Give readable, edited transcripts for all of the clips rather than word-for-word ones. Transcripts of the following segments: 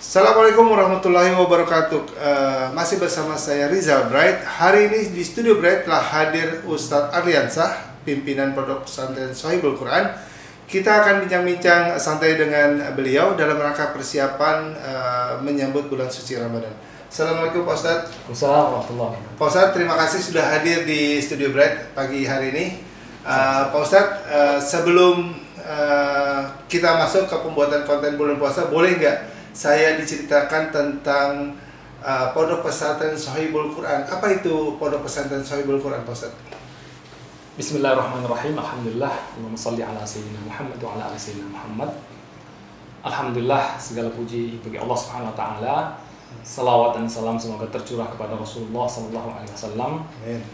Assalamualaikum warahmatullahi wabarakatuh. Masih bersama saya Rizal Bright. Hari ini di Studio Bright telah hadir Ustadz Arliansah, pimpinan Pondok Pesantren Shahibul Quran. Kita akan bincang-bincang santai dengan beliau dalam rangka persiapan menyambut bulan suci Ramadan. Assalamualaikum Pak Ustadz. Assalamualaikum. Pak Ustadz, terima kasih sudah hadir di Studio Bright pagi hari ini. Pak Ustadz, sebelum kita masuk ke pembuatan konten bulan puasa, boleh nggak saya diceritakan tentang Pondok Pesantren Shahibul Quran? Apa itu Pondok Pesantren Shahibul Quran, Pak Ustadz? Bismillahirrahmanirrahim. Alhamdulillah. Allahumma shalli ala sayyidina Muhammad wa ala ali sayyidina Muhammad. Alhamdulillah, segala puji bagi Allah Subhanahu wa taala. Salawat dan salam semoga tercurah kepada Rasulullah sallallahu alaihi wasallam. Amin.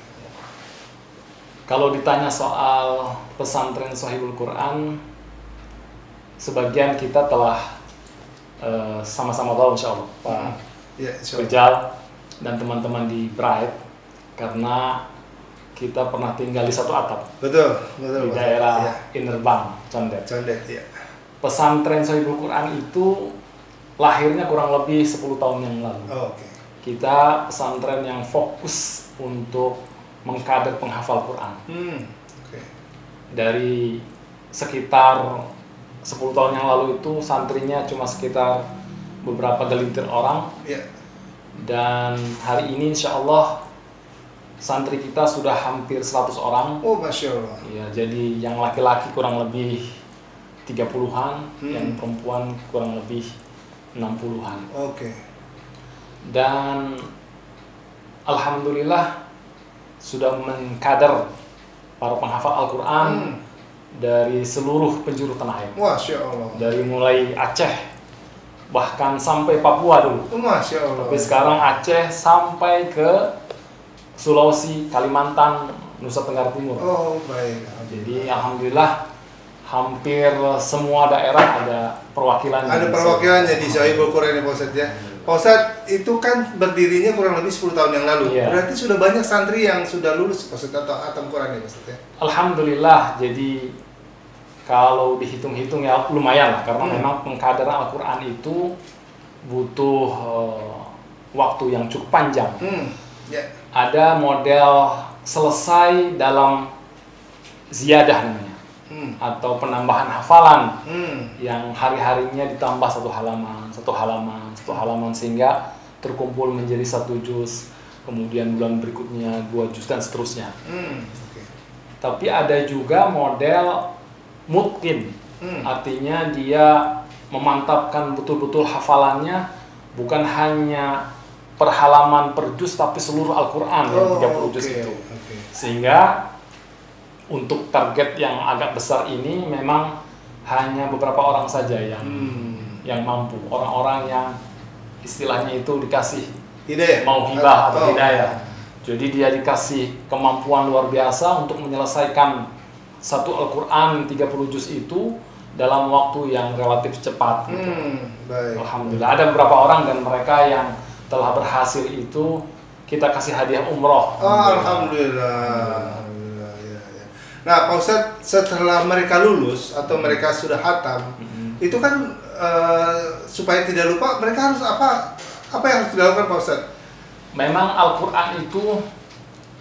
Kalau ditanya soal pesantren Shahibul Quran, sebagian kita telah sama-sama tahu insya Allah Pak Rizal dan teman-teman di Bright, karena kita pernah tinggal di satu atap. Betul, di daerah Innerbang, Condet. Ya. Pesantren Shahibul Quran itu lahirnya kurang lebih 10 tahun yang lalu. Kita pesantren yang fokus untuk mengkader penghafal Quran. Dari sekitar 10 tahun yang lalu itu santrinya cuma sekitar beberapa gelintir orang. Dan hari ini insya Allah santri kita sudah hampir 100 orang. Oh, Masya Allah. Ya, jadi yang laki-laki kurang lebih 30-an, yang perempuan kurang lebih 60-an. Dan alhamdulillah sudah mengkader para penghafal Al-Quran dari seluruh penjuru tanah air. Masya Allah. Dari mulai Aceh bahkan sampai Papua dulu. Masya Allah. Tapi sekarang Aceh sampai ke Sulawesi, Kalimantan, Nusa Tenggara Timur. Oh, baik. Jadi alhamdulillah hampir semua daerah ada perwakilan. Ada perwakilannya di Shahibul Quran ya, Pak Ustadz ya. Pak Ustadz, itu kan berdirinya kurang lebih 10 tahun yang lalu. Berarti sudah banyak santri yang sudah lulus, Pak Ustadz, atau khatam Quran ya, Pak Ustadz ya? Alhamdulillah, jadi kalau dihitung-hitung ya lumayan lah, karena memang pengkaderan Al-Quran itu butuh waktu yang cukup panjang. Ada model selesai dalam ziyadah namanya, atau penambahan hafalan yang hari-harinya ditambah satu halaman sehingga terkumpul menjadi 1 juz, kemudian bulan berikutnya 2 juz dan seterusnya. Tapi ada juga model mutqin, artinya dia memantapkan betul-betul hafalannya, bukan hanya per halaman per juz tapi seluruh Al-Quran yang 30 juz itu. Sehingga untuk target yang agak besar ini memang hanya beberapa orang saja yang mampu, orang-orang yang istilahnya itu dikasih mau hibah atau hidayah. Jadi dia dikasih kemampuan luar biasa untuk menyelesaikan satu Al-Quran 30 juz itu dalam waktu yang relatif cepat. Alhamdulillah ada beberapa orang dan mereka yang telah berhasil itu kita kasih hadiah umroh. Alhamdulillah. Nah, Pak Ustadz, setelah mereka lulus atau mereka sudah khatam, itu kan supaya tidak lupa, mereka harus apa yang harus dilakukan, Pak Ustadz? Memang Al-Quran itu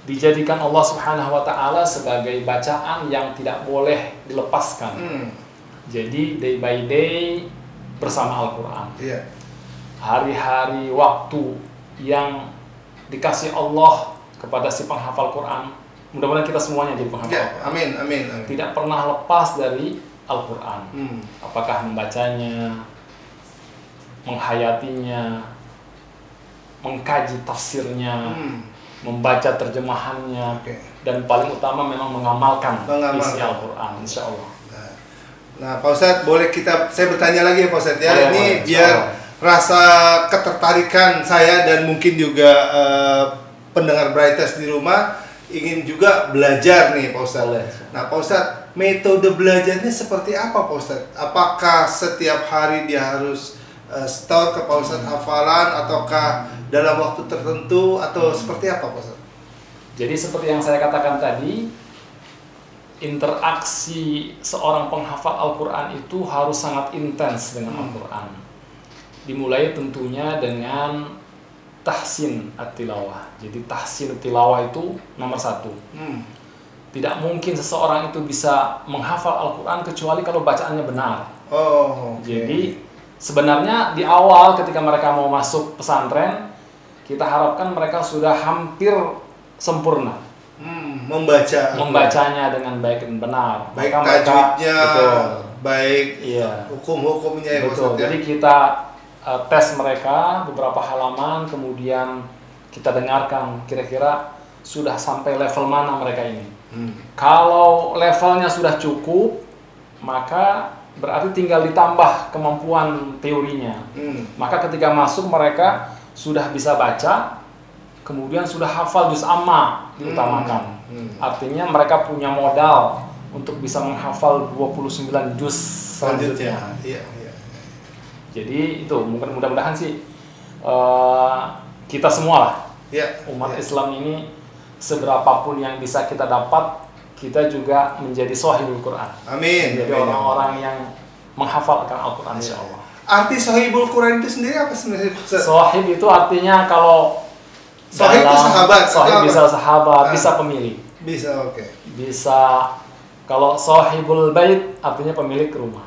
dijadikan Allah Subhanahu wa taala sebagai bacaan yang tidak boleh dilepaskan. Jadi day by day bersama Al-Quran. Hari-hari waktu yang dikasih Allah kepada si penghafal Quran, mudah-mudahan kita semuanya jadi penghafal Quran. Amin. Tidak pernah lepas dari Al-Quran. Apakah membacanya, menghayatinya, mengkaji tafsirnya, membaca terjemahannya, dan paling utama memang mengamalkan isi Al-Quran, insya Allah. Nah, Pak Ustadz, boleh saya bertanya lagi ya, Pak Ustadz ya. Ini biar rasa ketertarikan saya dan mungkin juga pendengar Brightes di rumah ingin juga belajar nih, Pak Ustadz. Nah, Pak Ustadz, metode belajarnya seperti apa, Pak Ustadz? Apakah setiap hari dia harus store ke Pak Ustadz hafalan, ataukah dalam waktu tertentu, atau seperti apa, Pak Ustadz? Jadi seperti yang saya katakan tadi, interaksi seorang penghafal Al-Quran itu harus sangat intens dengan Al-Quran. dimulai tentunya dengan tahsin at-tilawah. Jadi tahsin at-tilawah itu nomor satu. Tidak mungkin seseorang itu bisa menghafal Al-Quran kecuali kalau bacaannya benar. Jadi sebenarnya di awal ketika mereka mau masuk pesantren, kita harapkan mereka sudah hampir sempurna membacanya dengan baik dan benar. Baik tajwidnya, baik hukum-hukumnya ya. Betul. Jadi kita tes mereka beberapa halaman, kemudian kita dengarkan kira-kira sudah sampai level mana mereka ini. Kalau levelnya sudah cukup, maka berarti tinggal ditambah kemampuan teorinya. Maka ketika masuk mereka sudah bisa baca, kemudian sudah hafal juz amma diutamakan. Artinya mereka punya modal untuk bisa menghafal 29 juz selanjutnya. Jadi itu mudah-mudahan sih kita semua lah, umat Islam ini seberapapun yang bisa kita dapat, kita juga menjadi sahibul Quran. Amin. Menjadi orang-orang yang menghafalkan Al-Quran, insyaallah. Arti sahibul Quran itu sendiri apa sebenarnya? Sahib itu artinya kalau sahib itu sahabat. Sahib bisa sahabat, bisa pemilik. Bisa, oke. Bisa kalau sahibul bait artinya pemilik rumah.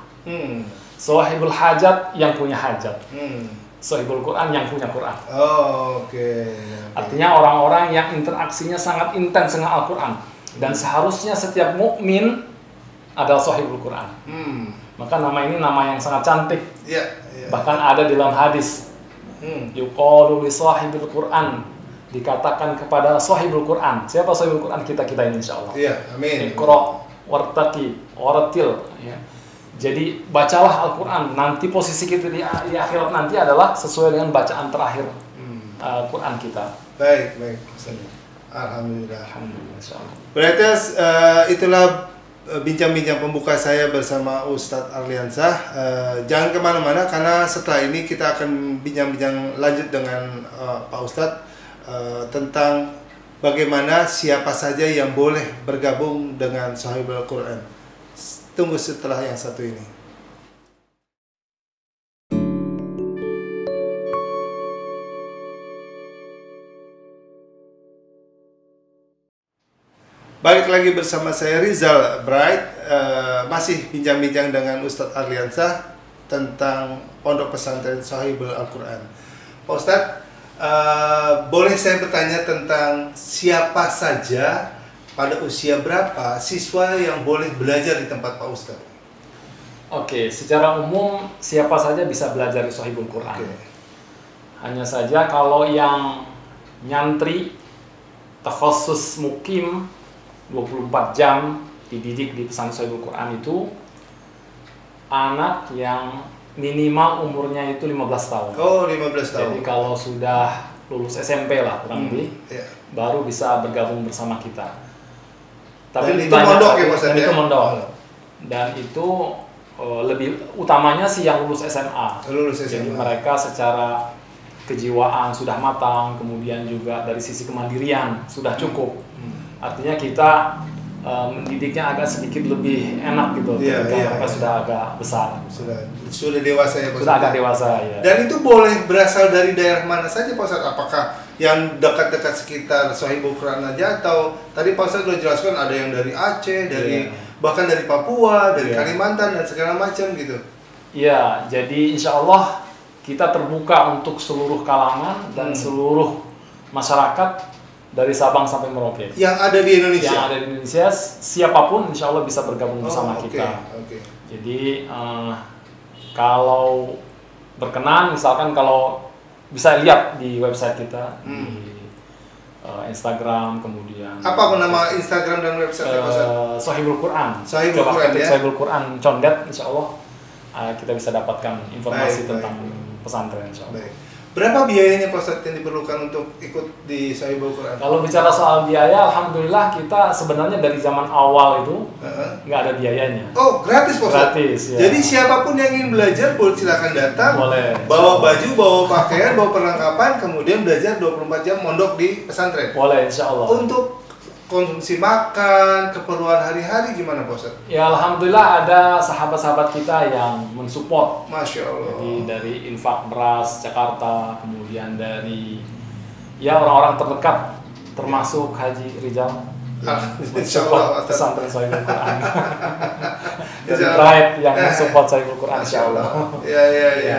Sahibul hajat yang punya hajat. Sahibul Quran yang punya Quran. Artinya orang-orang yang interaksinya sangat intens dengan Al-Quran. Dan seharusnya setiap mukmin adalah sahibul Quran. Maka nama ini nama yang sangat cantik. Bahkan ada di dalam hadis. Yuqalu li sahibil Quran, dikatakan kepada sahibul Quran. Siapa sahibul Quran? Kita ini insyaallah. Amin. Iqra wartaqi waratil. Jadi bacalah Al-Quran. Nanti posisi kita di akhirat nanti adalah sesuai dengan bacaan terakhir Quran kita. Baik. Alhamdulillah. Berarti itulah bincang-bincang pembuka saya bersama Ustadz Arliansyah. Jangan kemana-mana karena setelah ini kita akan bincang-bincang lanjut dengan Pak Ustadz tentang bagaimana siapa saja yang boleh bergabung dengan Sahibul Quran. Tunggu setelah yang satu ini. Balik lagi bersama saya Rizal Bright, masih bincang-bincang dengan Ustadz Arliansyah tentang Pondok Pesantren Sahibul Al-Quran. Pak Ustadz, boleh saya bertanya tentang siapa saja pada usia berapa siswa yang boleh belajar di tempat Pak Ustadz? Oke, secara umum siapa saja bisa belajar di Sahibul Quran. Hanya saja kalau yang nyantri, takhasus mukim 24 jam dididik di pesantren Sahibul Quran itu anak yang minimal umurnya itu 15 tahun. 15 tahun. Jadi kalau sudah lulus SMP lah kurang lebih, baru bisa bergabung bersama kita. Tapi dan itu mondok ya Mas? Dan itu mondok. Dan itu lebih utamanya sih yang lulus SMA. Jadi mereka secara kejiwaan sudah matang, kemudian juga dari sisi kemandirian sudah cukup. Artinya kita mendidiknya agak sedikit lebih enak gitu, mereka sudah agak besar. Sudah dewasa ya Pak? Sudah agak dewasa ya. Dan itu boleh berasal dari daerah mana saja Pak Ustadz? Apakah yang dekat-dekat sekitar Sahibul Quran aja, atau tadi Pak Ustadz sudah jelaskan ada yang dari Aceh, dari bahkan dari Papua, dari Kalimantan dan segala macam gitu? Iya, jadi insya Allah kita terbuka untuk seluruh kalangan dan seluruh masyarakat dari Sabang sampai Merauke. Yang ada di Indonesia? Yang ada di Indonesia, siapapun insya Allah bisa bergabung bersama kita. Jadi kalau berkenan, misalkan kalau bisa lihat di website kita, di Instagram, kemudian apa nama Instagram dan website Sahibul Quran. Sahibul Quran ya? Sahibul Quran Condet, insya Allah kita bisa dapatkan informasi tentang pesantren, insya Allah. Berapa biayanya Pak Ustadz yang diperlukan untuk ikut di Sahibul Quran? Kalau bicara soal biaya, alhamdulillah kita sebenarnya dari zaman awal itu nggak ada biayanya. Oh, gratis Pak Ustadz? Gratis, ya. Jadi siapapun yang ingin belajar boleh silakan datang, boleh. Bawa baju, bawa pakaian, bawa perlengkapan, kemudian belajar 24 jam mondok di pesantren. Boleh, insya Allah. Untuk konsumsi makan, keperluan hari-hari gimana Pak Ustadz? Ya alhamdulillah ada sahabat-sahabat kita yang mensupport. Masya Allah. Jadi dari infak beras Jakarta, kemudian dari ya orang-orang terdekat, termasuk Haji Rizal yang mensupport pesantren Sohibul Quran. Dari Bright yang mensupport Sohibul Quran, Insya Allah. Ya.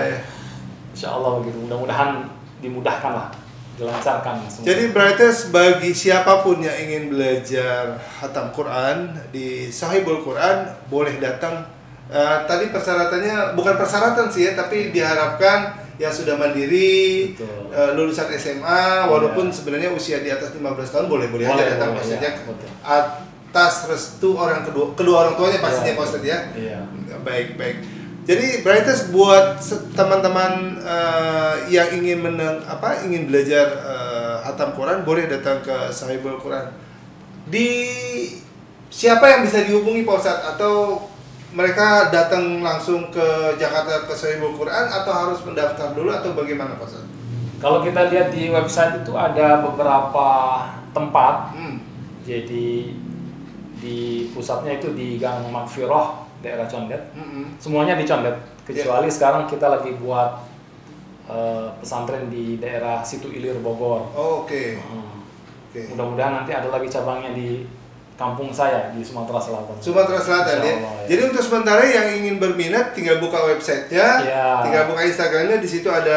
Insya Allah begitu. Mudah-mudahan dimudahkan lah, dilancarkan semua. Jadi Brightest bagi siapapun yang ingin belajar khatam Quran di Sohibul Quran boleh datang. Tadi persyaratannya bukan persyaratan sih ya, tapi diharapkan yang sudah mandiri, lulusan SMA, walaupun sebenarnya usia di atas 15 tahun boleh aja datang maksudnya atas restu kedua orang tuanya pastinya Pak Ustadz ya. Baik. Jadi Brightest buat teman-teman yang ingin belajar khatam Quran boleh datang ke Sohibul Quran. Siapa yang bisa dihubungi Pak Ustadz, atau mereka datang langsung ke Jakarta ke Sohibul Quran atau harus mendaftar dulu atau bagaimana Pak Ustadz? Kalau kita lihat di website itu ada beberapa tempat. Jadi di pusatnya itu di Gang Makfiroh, daerah Condet. Semuanya di Condet, kecuali sekarang kita lagi buat pesantren di daerah Situ Ilir Bogor. Oke. Mudah-mudahan nanti ada lagi cabangnya di kampung saya di Sumatera Selatan. Sumatera Selatan ya. Jadi untuk sementara yang ingin berminat tinggal buka websitenya, tinggal buka Instagramnya, di situ ada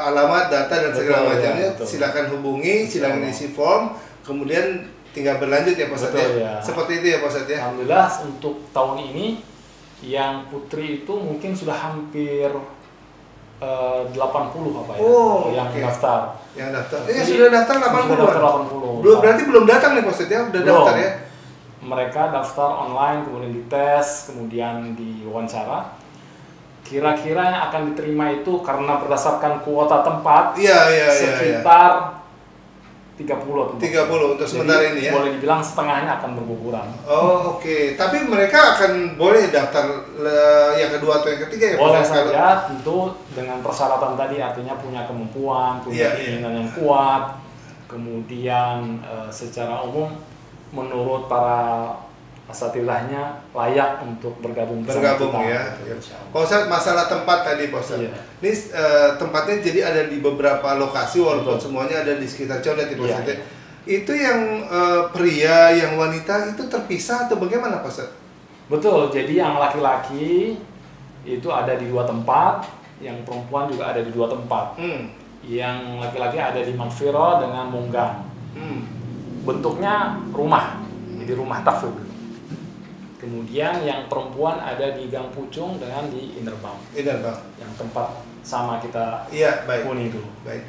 alamat, data dan segala macamnya. Silakan hubungi, silakan isi form, kemudian tinggal berlanjut ya Pak Ustadz ya. Seperti itu ya Pak Ustadz ya. Alhamdulillah untuk tahun ini yang putri itu mungkin sudah hampir 80 yang daftar. Yang daftar. Sudah daftar 80. Sudah daftar 80. Berarti belum datang nih Pak Ustadz ya, udah daftar ya. Mereka daftar online, kemudian dites, kemudian diwawancara. Kira-kira yang akan diterima itu karena berdasarkan kuota tempat sekitar 30 untuk sementara ini ya. Boleh dibilang setengahnya akan berguguran. Oke. Tapi mereka akan boleh daftar yang kedua atau yang ketiga ya? Boleh saja, tentu dengan persyaratan tadi, artinya punya kemampuan, punya keinginan yang kuat, kemudian secara umum menurut para asatidahnya layak untuk bergabung ya. Pak Ustadz, masalah tempat tadi Pak Ustadz. Ini tempatnya jadi ada di beberapa lokasi walaupun semuanya ada di sekitar Condet Pak Ustadz. Itu yang pria, yang wanita itu terpisah atau bagaimana Pak Ustadz? Betul, jadi yang laki-laki itu ada di 2 tempat, yang perempuan juga ada di 2 tempat. Yang laki-laki ada di Makfiroh dengan Munggang. Bentuknya rumah, jadi rumah tahfidz. Kemudian yang perempuan ada di Gang Pucung dengan di Innerbang. Yang tempat sama kita huni itu. Baik.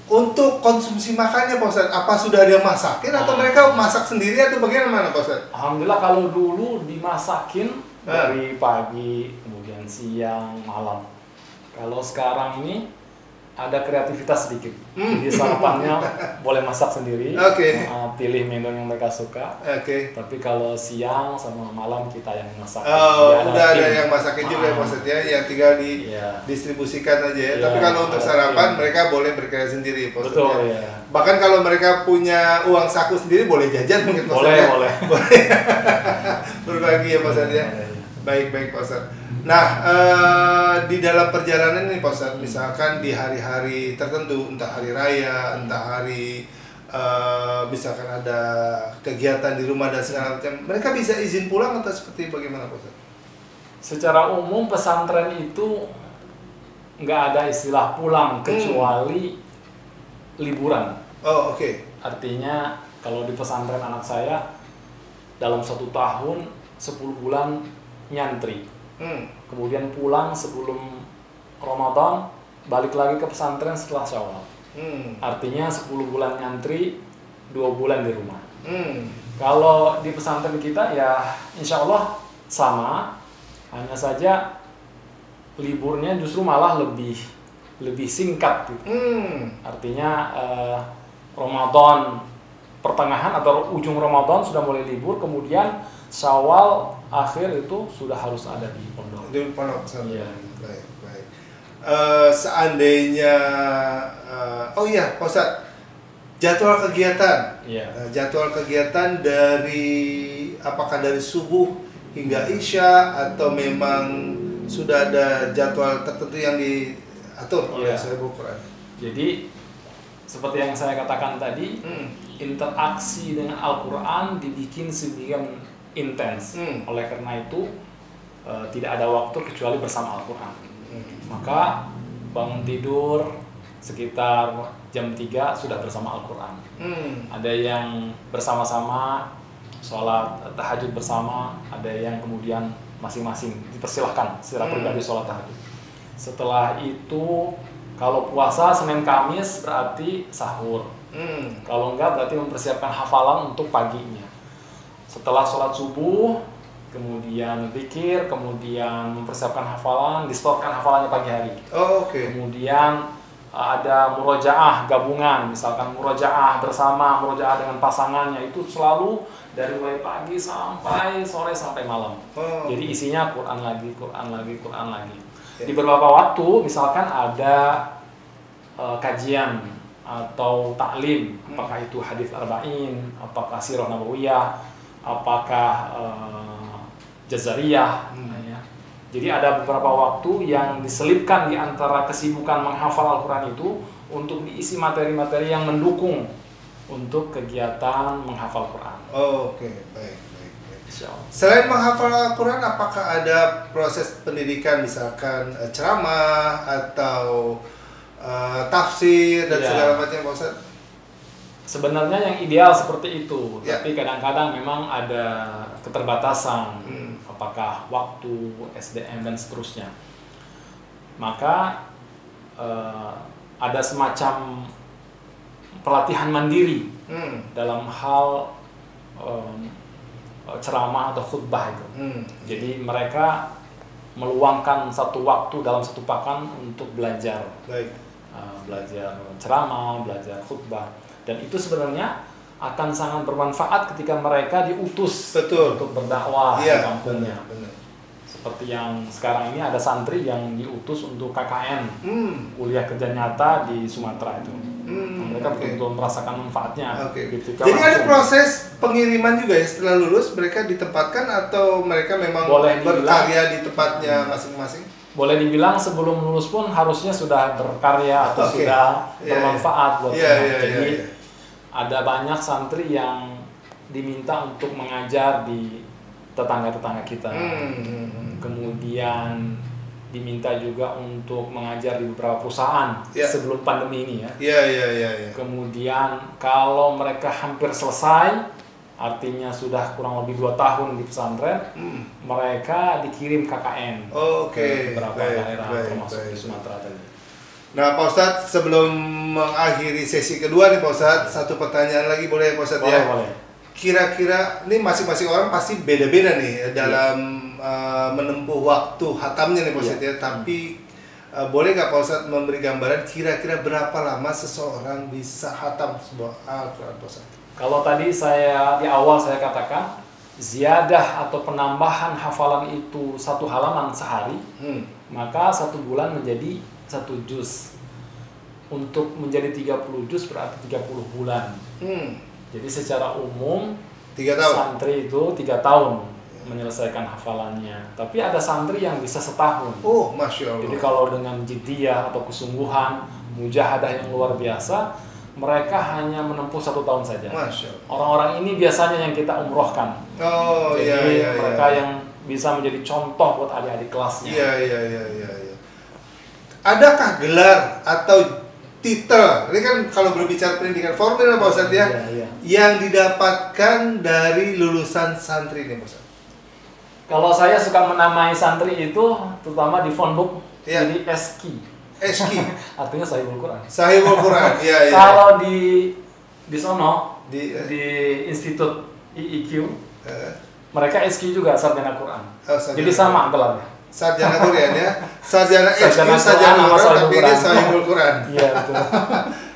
Untuk konsumsi makannya Pak Ustadz, apa sudah ada yang masakin atau mereka masak sendiri atau bagaimana Pak Ustadz? Alhamdulillah kalau dulu dimasakin dari pagi, kemudian siang, malam. Kalau sekarang ini ada kreativitas sedikit, jadi sarapannya boleh masak sendiri, pilih menu yang mereka suka. Tapi kalau siang sama malam kita yang masak. Udah ada yang masakin juga maksudnya, yang tinggal didistribusikan aja ya. Tapi kalau untuk sarapan mereka boleh berkreasi sendiri, betul. Bahkan kalau mereka punya uang saku sendiri boleh jajan mungkin boleh. Berbagi ya maksudnya. Baik Pak Ustadz. Nah, di dalam perjalanan ini Pak Ustadz, misalkan di hari-hari tertentu, entah hari raya, entah hari misalkan ada kegiatan di rumah dan segala macam, mereka bisa izin pulang atau seperti bagaimana Pak Ustadz? Secara umum pesantren itu nggak ada istilah pulang kecuali liburan. Artinya kalau di pesantren anak saya dalam 1 tahun 10 bulan nyantri. Kemudian pulang sebelum Ramadan, balik lagi ke pesantren setelah Syawal. Artinya 10 bulan nyantri, 2 bulan di rumah. Kalau di pesantren kita ya insya Allah sama, hanya saja liburnya justru malah lebih singkat gitu. Artinya Ramadan pertengahan atau ujung Ramadan sudah mulai libur, kemudian Syawal akhir itu sudah harus ada di pondok. Di pondok pesantren. Baik. Seandainya Pak Ustadz, jadwal kegiatan. Iya. Nah, jadwal kegiatan apakah dari subuh hingga isya atau memang sudah ada jadwal tertentu yang diatur oleh Sahibul Quran? Jadi seperti yang saya katakan tadi, interaksi dengan Al-Quran dibikin sedemikian intens. Oleh karena itu tidak ada waktu kecuali bersama Al-Quran. Maka bangun tidur sekitar jam 3 sudah bersama Al-Quran. Ada yang bersama-sama sholat tahajud bersama, ada yang kemudian masing-masing dipersilahkan secara pribadi sholat tahajud. Setelah itu kalau puasa Senin Kamis berarti sahur. Kalau enggak berarti mempersiapkan hafalan untuk paginya. Setelah sholat subuh kemudian zikir, kemudian mempersiapkan hafalan, distorkan hafalannya pagi hari. Kemudian ada murojaah gabungan, misalkan murojaah bersama, murojaah dengan pasangannya, itu selalu dari mulai pagi sampai sore sampai malam. Jadi isinya Quran lagi, Quran lagi, Quran lagi. Di beberapa waktu misalkan ada kajian atau taklim, apakah itu hadis arba'in, apakah sirah nabawiyah, apakah jazariyah. Jadi ada beberapa waktu yang diselipkan di antara kesibukan menghafal Al-Quran itu untuk diisi materi-materi yang mendukung untuk kegiatan menghafal Quran. Baik. Selain menghafal Al-Quran, apakah ada proses pendidikan, misalkan ceramah atau tafsir dan segala macam, Pak Ustadz? Sebenarnya yang ideal seperti itu, tapi kadang-kadang memang ada keterbatasan, apakah waktu, SDM dan seterusnya. Maka ada semacam pelatihan mandiri dalam hal ceramah atau khutbah itu. Jadi mereka meluangkan satu waktu dalam satu pekan untuk belajar, belajar ceramah, belajar khutbah. Dan itu sebenarnya akan sangat bermanfaat ketika mereka diutus untuk berdakwah di kampungnya. Seperti yang sekarang ini ada santri yang diutus untuk KKN, kuliah kerja nyata di Sumatera itu. Mereka betul-betul merasakan manfaatnya. Jadi ada proses pengiriman juga ya setelah lulus, mereka ditempatkan atau mereka memang berkarya di tempatnya masing-masing? Boleh dibilang sebelum lulus pun harusnya sudah berkarya atau sudah bermanfaat buat mereka. Jadi ada banyak santri yang diminta untuk mengajar di tetangga-tetangga kita. Kemudian diminta juga untuk mengajar di beberapa perusahaan sebelum pandemi ini ya. Kemudian kalau mereka hampir selesai, artinya sudah kurang lebih 2 tahun di pesantren, mereka dikirim KKN ke beberapa daerah termasuk di Sumatera tadi. Nah, Pak Ustadz, sebelum mengakhiri sesi kedua nih Pak Ustadz, satu pertanyaan lagi boleh Pak Ustadz? Boleh. Kira-kira ini masing-masing orang pasti beda-beda nih dalam menempuh waktu hatamnya nih Pak Ustadz ya. Tapi boleh nggak Pak Ustadz memberi gambaran kira-kira berapa lama seseorang bisa hatam sebuah Al-Quran Pak Ustadz? Kalau tadi di awal saya katakan ziyadah atau penambahan hafalan itu 1 halaman sehari, maka 1 bulan menjadi 1 juz. Untuk menjadi 30 juz berarti 30 bulan. Jadi secara umum 3 tahun. Santri itu 3 tahun menyelesaikan hafalannya. Tapi ada santri yang bisa setahun. Masya Allah. Jadi kalau dengan jiddiyah atau kesungguhan, mujahadah yang luar biasa, mereka hanya menempuh 1 tahun saja. Orang-orang ini biasanya yang kita umrohkan. Jadi mereka yang bisa menjadi contoh buat adik-adik kelasnya. Adakah gelar atau titel? Ini kan kalau berbicara pendidikan formal Pak Ustadz ya, yang didapatkan dari lulusan santri ini Pak Ustadz. Kalau saya suka menamai santri itu, terutama di phonebook, jadi Eski. Artinya Sahibul Quran. Sahibul Quran, Kalau di sono, di Institut IIQ, mereka Eski juga sarjana Quran. Jadi sama gelarnya. Sarjana Quran ya, sarjana IIQ, sarjana Quran, tapi ini Sahibul Quran. Iya betul.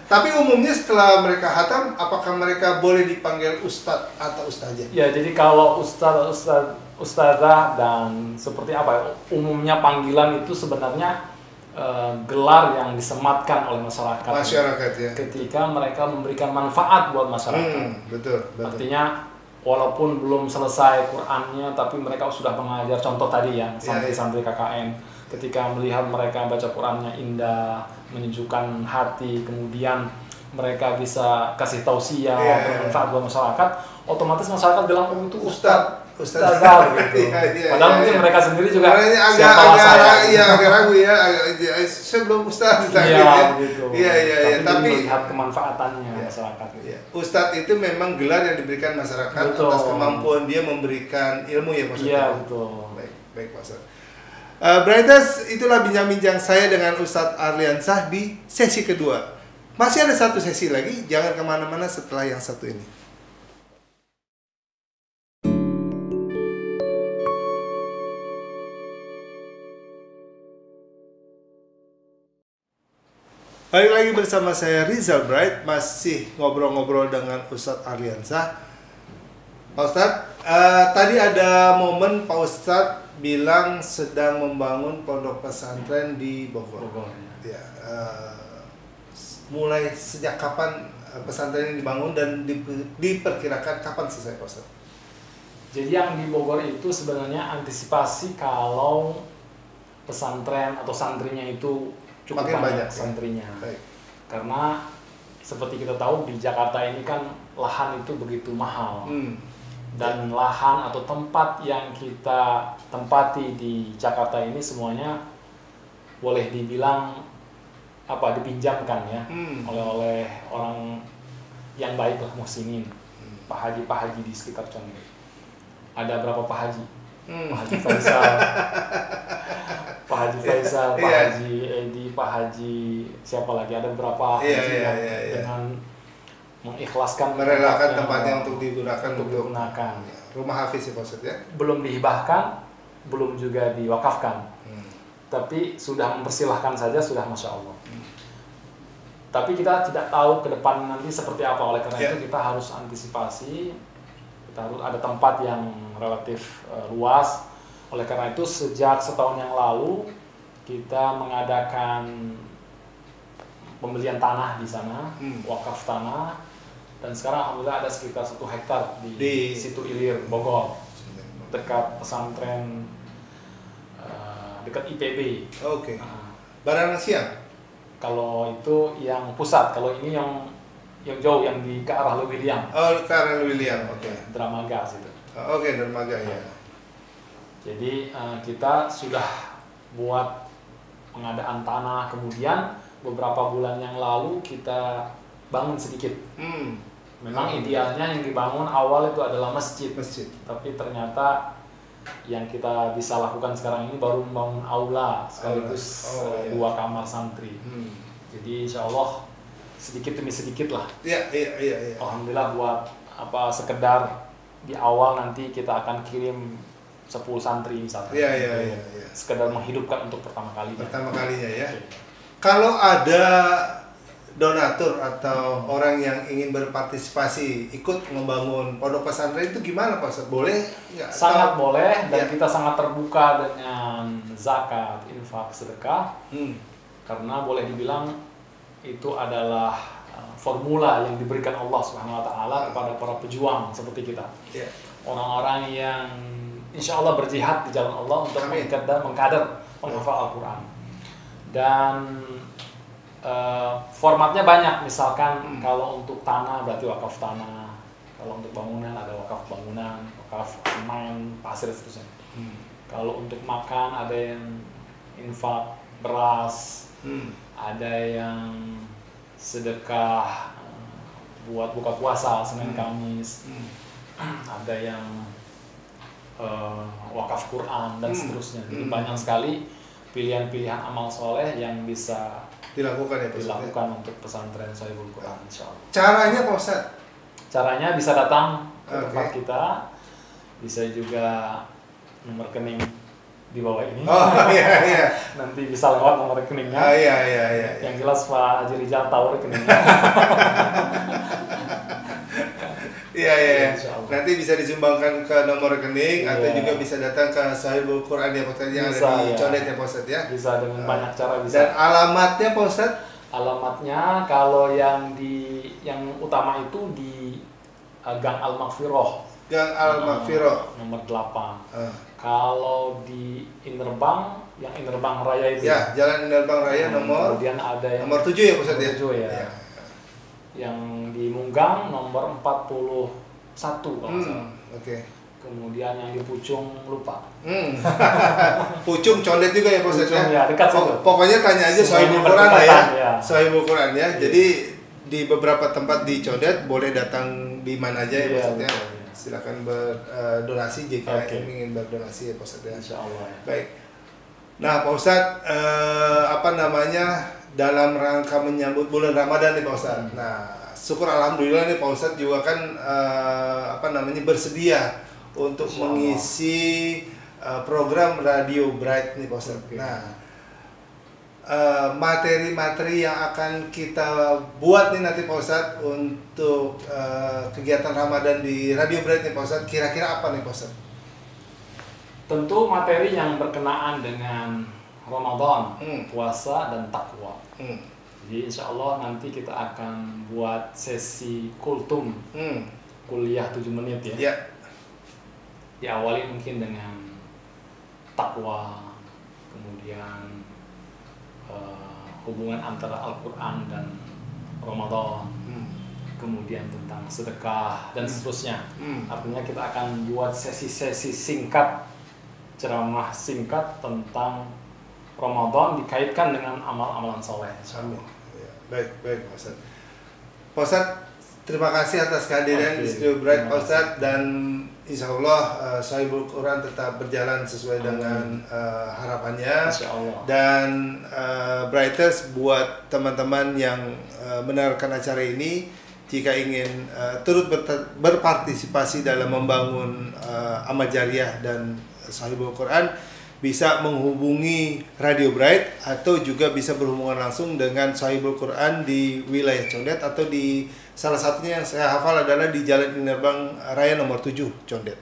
Tapi umumnya setelah mereka hatam, apakah mereka boleh dipanggil ustadz atau ustazah? Ya, jadi kalau ustazah dan seperti apa? Umumnya panggilan itu sebenarnya gelar yang disematkan oleh masyarakat ya. Ketika mereka memberikan manfaat buat masyarakat. Betul. Artinya walaupun belum selesai Qur'annya, tapi mereka sudah mengajar. Contoh tadi ya, santri-santri KKN. Ketika melihat mereka baca Qur'annya indah, menyejukkan hati, kemudian mereka bisa kasih tausiah, bermanfaat buat masyarakat, otomatis masyarakat bilang, oh itu Ustadz gitu. Padahal mungkin mereka sendiri juga agak ragu ya, saya belum Ustadz gitu. Tapi melihat kemanfaatannya masyarakat. Ustadz itu memang gelar yang diberikan masyarakat atas kemampuan dia memberikan ilmu ya maksudnya. Iya, betul. Baik Pak Ustadz. Brighters, itulah bincang-bincang saya dengan Ustadz Arliansah di sesi kedua. Masih ada satu sesi lagi, jangan kemana-mana setelah yang satu ini. Balik lagi bersama saya Rizal Bright, masih ngobrol-ngobrol dengan Ustadz Arliansah. Pak Ustadz, tadi ada momen Pak Ustadz bilang sedang membangun pondok pesantren di Bogor. Ya, mulai sejak kapan pesantren ini dibangun dan diperkirakan kapan selesai, Pak Ustadz? Jadi yang di Bogor itu sebenarnya antisipasi kalau pesantren atau santrinya itu cukup banyak santrinya. Karena seperti kita tahu di Jakarta ini kan lahan itu begitu mahal. Dan lahan atau tempat yang kita tempati di Jakarta ini semuanya boleh dibilang dipinjamkan ya oleh orang yang baik lah, muhsinin, Pak Haji di sekitar Condet. Ada berapa Pak Haji? Pak Haji Faisal, Pak Haji Faisal, Pak Haji Edi, Pak Haji siapa lagi, ada beberapa haji yang dengan mengikhlaskan merelakan tempatnya untuk digunakan untuk rumah hafiz ya Pak Ustadz ya. Belum dihibahkan, belum juga diwakafkan, tapi sudah mempersilahkan saja sudah Masya Allah. Tapi kita tidak tahu ke depan nanti seperti apa, oleh karena itu kita harus antisipasi. Kita harus ada tempat yang relatif luas. Oleh karena itu sejak setahun yang lalu kita mengadakan pembelian tanah di sana, wakaf tanah, dan sekarang alhamdulillah ada sekitar 1 hektar di Situ Ilir, Bogor, dekat pesantren, dekat IPB. Oke. Baranang Siang? Kalau itu yang pusat, kalau ini yang jauh, yang di ke arah Lewiliang. Oh, ke arah Lewiliang, oke. Dramaga situ. Oke, Dramaga ya. Jadi kita sudah buat pengadaan tanah, kemudian beberapa bulan yang lalu kita bangun sedikit. Memang idealnya yang dibangun awal itu adalah masjid. Tapi ternyata yang kita bisa lakukan sekarang ini baru membangun aula sekaligus 2 kamar santri. Jadi insya Allah sedikit demi sedikit lah. Iya. Alhamdulillah buat sekedar di awal nanti kita akan kirim 10 santri misalnya. Iya. Sekedar menghidupkan untuk pertama kalinya. Ya. Kalau ada donatur atau orang yang ingin berpartisipasi ikut membangun pondok pesantren itu gimana Pak Ustadz? Boleh nggak? Sangat boleh, dan kita sangat terbuka dengan zakat, infak, sedekah. Karena boleh dibilang itu adalah formula yang diberikan Allah Subhanahu wa taala kepada para pejuang seperti kita. Orang-orang yang insya Allah berjihad di jalan Allah untuk mengkader penghafal Al-Quran. Dan formatnya banyak, misalkan kalau untuk tanah berarti wakaf tanah, kalau untuk bangunan ada wakaf bangunan, wakaf semen, pasir, seterusnya. Kalau untuk makan ada yang infak beras, ada yang sedekah buat buka puasa Senin Kamis, ada yang wakaf Quran dan seterusnya. Jadi banyak sekali pilihan-pilihan amal soleh yang bisa dilakukan untuk pesantren Sohibul Quran, insya Allah. Caranya Pak Ustadz? Caranya bisa datang ke tempat kita, bisa juga nomor rekening di bawah ini. Iya. Nanti bisa lewat nomor rekeningnya. Iya. Yang jelas Pak Haji Rizal tahu rekeningnya. Iya, iya. Nanti bisa disumbangkan ke nomor rekening atau juga bisa datang ke Sahibul Quran ya Pak Ustadz yang ada di Condet ya Pak Ustadz ya. Bisa dengan banyak cara bisa. Dan alamatnya Pak Ustadz? Alamatnya kalau yang utama itu di Gang Al-Maghfirah. Gang Al-Maghfirah nomor 8. Kalau di Innerbang, yang Innerbang Raya itu. Ya, Jalan Innerbang Raya nomor. Kemudian ada yang nomor 7 ya Pak Ustadz ya. 7 ya. Yang di Munggang nomor 41 kalau salah. Oke. Kemudian yang di Pucung lupa. Pucung Condet juga ya Pak Ustadz ya. Dekat situ. Pokoknya tanya aja Sahibul Quran ya. Sahibul Quran ya. Jadi di beberapa tempat di Condet boleh datang di mana aja ya Pak Ustadz ya. Silakan berdonasi jika ingin berdonasi ya Pak Ustadz ya. Insyaallah. Baik. Nah Pak Ustadz dalam rangka menyambut bulan Ramadan nih Pak Ustadz. Nah syukur alhamdulillah nih Pak Ustadz juga kan bersedia untuk mengisi program Radio Bright nih Pak Ustadz. Nah materi-materi yang akan kita buat nih nanti Pak Ustadz untuk kegiatan Ramadan di Radio Bright nih Pak Ustadz, kira-kira apa nih Pak Ustadz? Tentu materi yang berkenaan dengan Ramadan, puasa dan takwa. Jadi insya Allah nanti kita akan buat sesi kultum, kuliah 7 menit ya. Diawali mungkin dengan takwa, kemudian hubungan antara Al-Quran dan Ramadan, kemudian tentang sedekah dan seterusnya. Artinya kita akan buat sesi-sesi singkat, ceramah singkat tentang Ramadan dikaitkan dengan amal-amalan soleh. Amin. Ya, baik Pak Ustadz. Pak Ustadz, terima kasih atas kehadiran di Studio Bright Pak Ustadz, dan insya Allah Sahibul Quran tetap berjalan sesuai dengan harapannya. Dan Brighters buat teman-teman yang mendengarkan acara ini, jika ingin turut berpartisipasi dalam membangun amal jariah dan Sahibul Quran, bisa menghubungi Radio Bright atau juga bisa berhubungan langsung dengan Sahibul Quran di wilayah Condet, atau di salah satunya yang saya hafal adalah di Jalan Innerbang Raya nomor 7 Condet.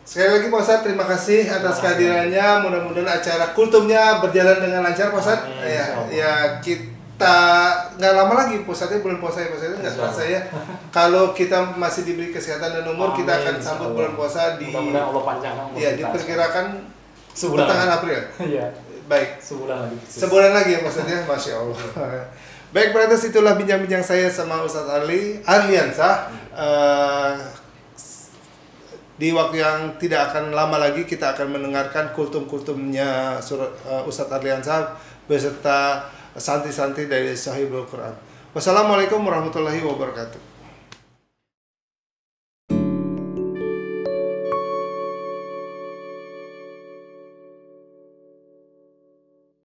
Sekali lagi Pak Ustadz, terima kasih atas kehadirannya. Mudah-mudahan acara kultumnya berjalan dengan lancar Pak Ustadz. Ya kita nggak lama lagi Pak Ustadz, bulan puasa ya Pak Ustadz, nggak terasa ya. Kalau kita masih diberi kesehatan dan umur, kita akan sambut bulan puasa di. Mudah-mudahan Allah panjangkan umur. Ya, diperkirakan pertengahan April. Iya. Baik. Sebulan lagi. Sebulan lagi ya maksudnya, Masya Allah. Baik, Brothers, itulah bincang-bincang saya sama Ustadz Arliansah. Di waktu yang tidak akan lama lagi kita akan mendengarkan kultum-kultumnya Ustadz Arliansah beserta santri-santri dari Sahibul Quran. Wassalamualaikum warahmatullahi wabarakatuh.